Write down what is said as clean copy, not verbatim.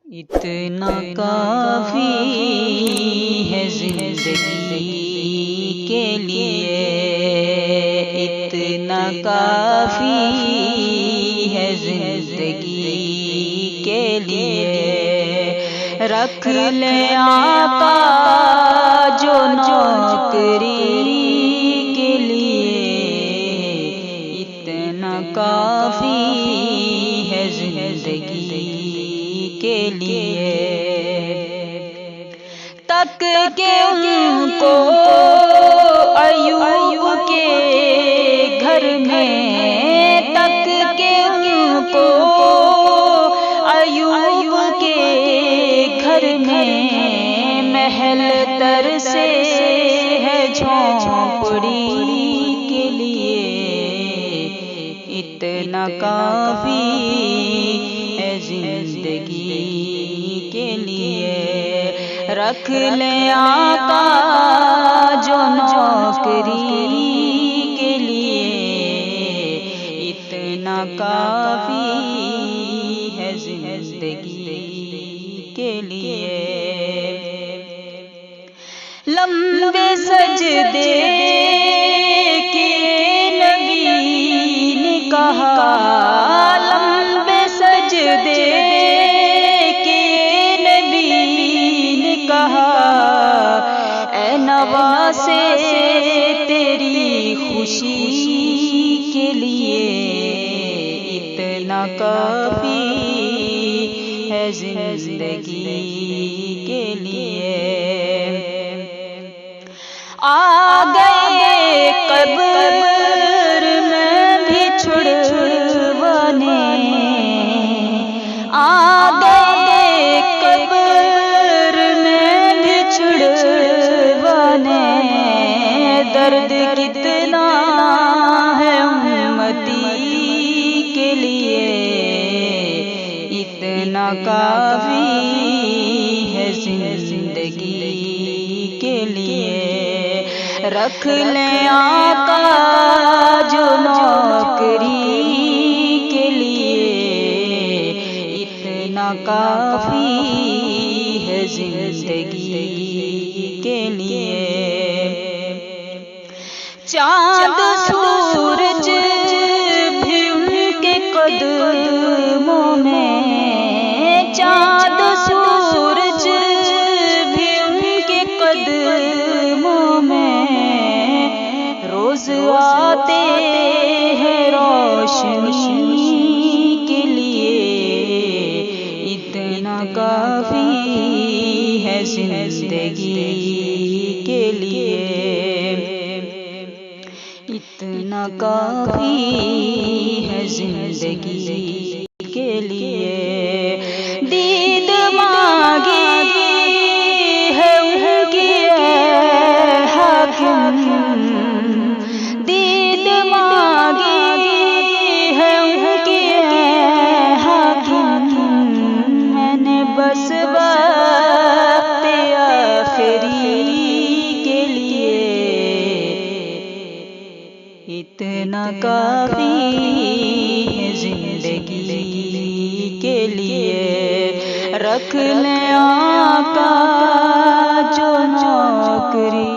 اتنا کافی ہے زندگی کے لیے، اتنا کافی ہے زندگی کے لیے، رکھ لے آقا جو نوکری کے لیے، اتنا کافی ہے زندگی کے لیے، تک کہ ان کو ایوب کے گھر میں، تک کہ ان کو ایوب کے گھر میں، محل تر سے ہے جھونپڑی کے لیے، اتنا کافی ہے زندگی کے لیے، رکھ لے آقا جو نوکری کے لیے، اتنا کافی ہے زندگی کے لیے، لمبے سجدے کے نبی نے کہا، لمبے سجدے نواسے تیری خوشی کے لیے، اتنا کافی ہے زندگی کے لیے، آ گئے قبر میں بھی چھڑوانے، آ گئے قبر میں بھی چھڑوانے، درد کتنا ہے امتی کے لیے، اتنا کافی ہے زندگی کے لیے، رکھ لے آقا جو نوکری کے لیے، اتنا کافی ہے زندگی کے لیے، چاند سورج بھی ان کے قدموں میں، چاند سورج بھی ان کے قدموں میں، روز آتے ہیں روشنی کے لیے، اتنا کافی ہے زندگی کے لیے، اتنا کافی ہے زندگی کے لیے، دید مانگی ہے ان کی اے حاکم، دید مانگی ہے ان کی اے حاکم، میں نے بس وقت آخری کے لیے، اتنا کافی ہے زندگی کے لیے، رکھ لے آقا جو نوکری